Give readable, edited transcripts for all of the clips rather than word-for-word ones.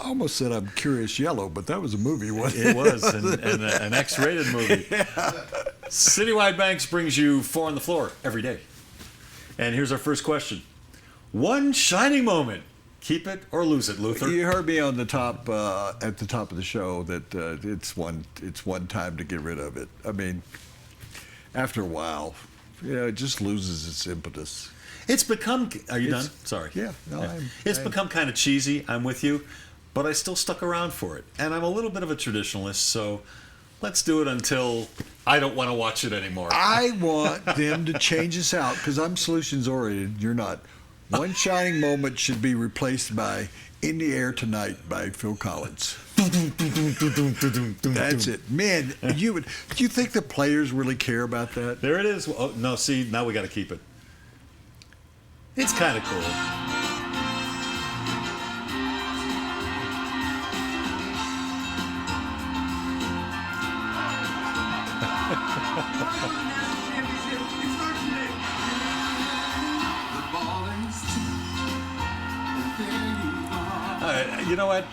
almost said I'm Curious Yellow, but that was a movie, wasn't It was, and an X-rated movie. Yeah. Citywide Banks brings you Four on the Floor every day. And here's our first question. One shining moment. Keep it or lose it, Luther. You heard me on the top at the top of the show that it's one time to get rid of it. I mean, after a while, it just loses its impetus. It's become. Are you done? Sorry. Yeah. No, It's become kind of cheesy. I'm with you, but I still stuck around for it, and I'm a little bit of a traditionalist. So let's do it until I don't want to watch it anymore. I want them to change this out because I'm solutions oriented. You're not. One shining moment should be replaced by "In the Air Tonight" by Phil Collins. That's it, man. Do you think the players really care about that? There it is. Oh, no, see, now we got to keep it. It's kind of cool. You know what?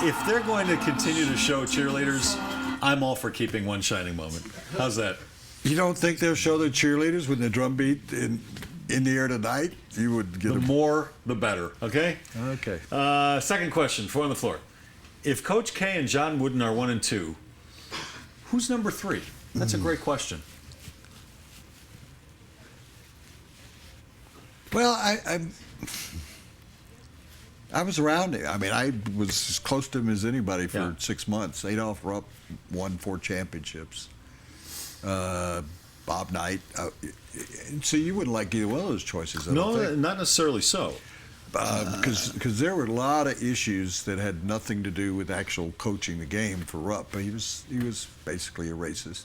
If they're going to continue to show cheerleaders, I'm all for keeping one shining moment. How's that? You don't think they'll show the cheerleaders when the drum beat in the air tonight? You would get the more, the better. Okay. Okay. Second question, Four on the Floor. If Coach K and John Wooden are 1 and 2, who's number 3? That's a great question. Well, I was around him. I mean, I was as close to him as anybody for 6 months. Adolph Rupp won 4 championships. Bob Knight. So you wouldn't like either one of those choices, I don't think. Not necessarily so. Because there were a lot of issues that had nothing to do with actual coaching the game for Rupp. He was basically a racist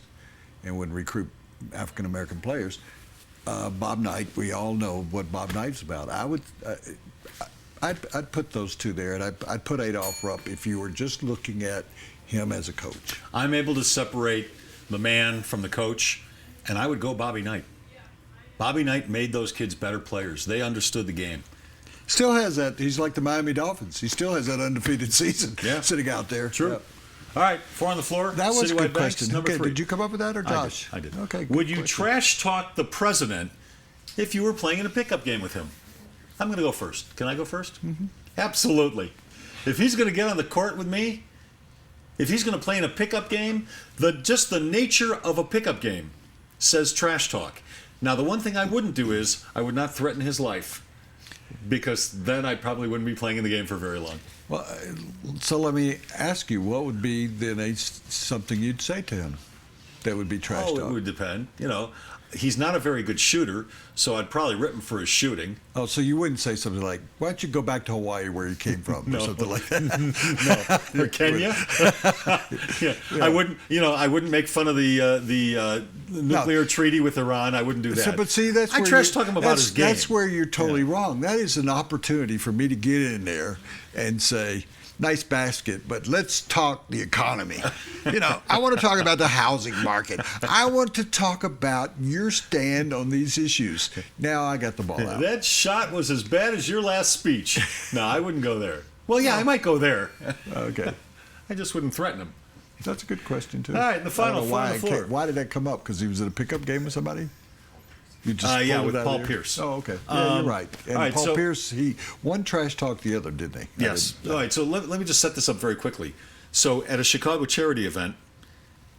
and would recruit African American players. Bob Knight, we all know what Bob Knight's about. I'd put those two there, and I'd put Adolph Rupp if you were just looking at him as a coach. I'm able to separate the man from the coach, and I would go Bobby Knight. Bobby Knight made those kids better players. They understood the game. Still has that. He's like the Miami Dolphins. He still has that undefeated season sitting out there. True. Yep. All right, Four on the Floor. That was a good question. Number 3. Did you come up with that or Josh? I did. Okay. Would you trash talk the president if you were playing in a pickup game with him? I'm going to go first. Can I go first? Mm-hmm. Absolutely. If he's going to get on the court with me, if he's going to play in a pickup game, just the nature of a pickup game says trash talk. Now, the one thing I wouldn't do is I would not threaten his life, because then I probably wouldn't be playing in the game for very long. Well, so let me ask you, what would be then something you'd say to him that would be trash talk? It would depend. He's not a very good shooter, so I'd probably rip him for his shooting. Oh, so you wouldn't say something like, "Why don't you go back to Hawaii where you came from," or something like that? No, or Kenya. I wouldn't. I wouldn't make fun of the nuclear treaty with Iran. I wouldn't do that. So, but see, that's where I trash talk him about his game. That's where you're totally wrong. That is an opportunity for me to get in there and say, "Nice basket, but let's talk the economy." I want to talk about the housing market. I want to talk about your stand on these issues. Now I got the ball out. That shot was as bad as your last speech. No, I wouldn't go there. Well, yeah, I might go there. Okay. I just wouldn't threaten him. That's a good question, too. All right, the final Four on the Floor. Why did that come up? Because he was at a pickup game with somebody? With Paul Pierce. Oh, okay. Yeah, you're right. And right, Paul Pierce, one trash talked the other, didn't he? Yes. All right, so let me just set this up very quickly. So at a Chicago charity event,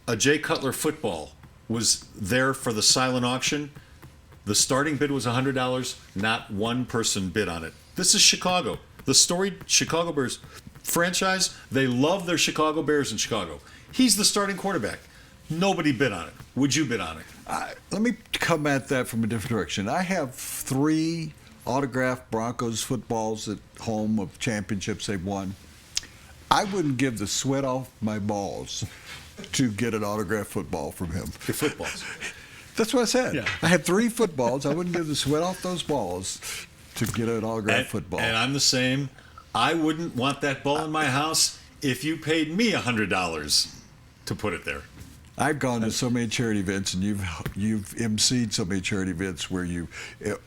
a Jay Cutler football was there for the silent auction. The starting bid was $100. Not one person bid on it. This is Chicago. The storied Chicago Bears franchise, they love their Chicago Bears in Chicago. He's the starting quarterback. Nobody bid on it. Would you bid on it? Let me come at that from a different direction. I have 3 autographed Broncos footballs at home of championships they've won. I wouldn't give the sweat off my balls to get an autographed football from him. Your footballs. That's what I said. Yeah. I had 3 footballs. I wouldn't give the sweat off those balls to get an autographed football. And I'm the same. I wouldn't want that ball in my house if you paid me $100 to put it there. I've gone to so many charity events, and you've emceed so many charity events where you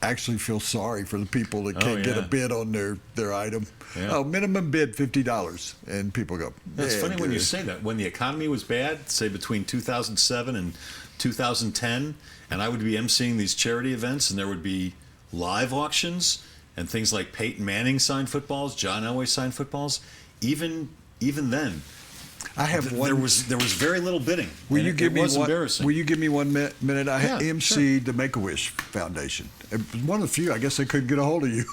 actually feel sorry for the people that can't get a bid on their item. Yeah. Oh, minimum bid $50, and people go. It's funny when you say that. When the economy was bad, say between 2007 and 2010, and I would be emceeing these charity events, and there would be live auctions and things like Peyton Manning signed footballs, John Elway signed footballs. Even then, I have one. There was very little bidding. Will you give me was one? Embarrassing. Will you give me 1 minute? I Yeah, emceed the Make-A-Wish Foundation. It was one of the few. I guess they couldn't get a hold of you.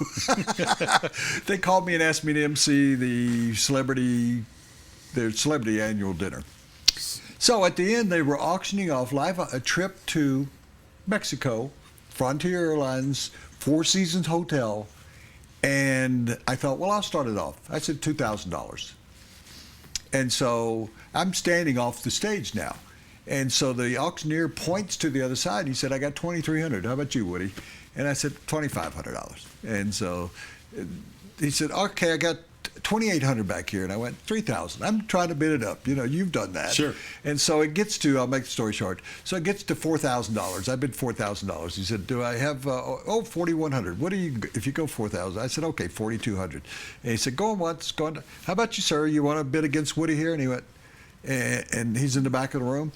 They called me and asked me to MC their celebrity annual dinner. So at the end, they were auctioning off live a trip to Mexico, Frontier Airlines, Four Seasons Hotel, and I thought, well, I'll start it off. I said $2,000. And so I'm standing off the stage now. And so the auctioneer points to the other side. And he said, I got $2,300. How about you, Woody? And I said, $2,500. And so he said, okay, I got $2,800 back here. And I went, $3,000. I'm trying to bid it up. You know, you've done that. Sure. And so it gets to, I'll make the story short. So it gets to $4,000. I bid $4,000. He said, do I have, $4,100. What do you, if you go $4,000? I said, okay, $4,200. And he said, going once, going, how about you, sir? You want to bid against Woody here? And he went, and he's in the back of the room.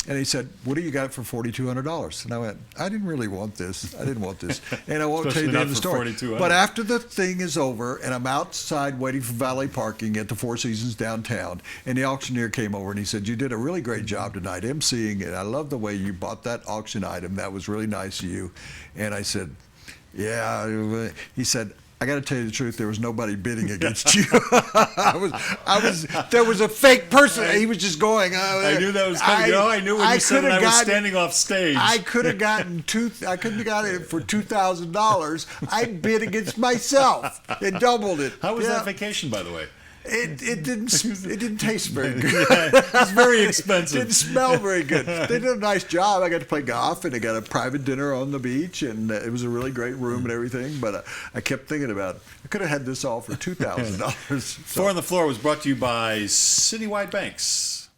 And he said, Woody, you got it for $4,200. And I went, I didn't really want this. I didn't want this. And I won't tell you the end of the story. But after the thing is over, and I'm outside waiting for valet parking at the Four Seasons downtown, and the auctioneer came over and he said, you did a really great job tonight emceeing it. I love the way you bought that auction item. That was really nice of you. And I said, yeah. He said, I got to tell you the truth. There was nobody bidding against you. There was a fake person. He was just going. I knew that was coming. I knew when you said I was standing off stage. I could have gotten I couldn't have got it for $2,000. I bid against myself and doubled it. How was that vacation, by the way? It didn't taste very good. It's very expensive. It didn't smell very good. They did a nice job. I got to play golf, and I got a private dinner on the beach, and it was a really great room and everything. But I kept thinking about, I could have had this all for $2,000. Four on the Floor was brought to you by Citywide Banks.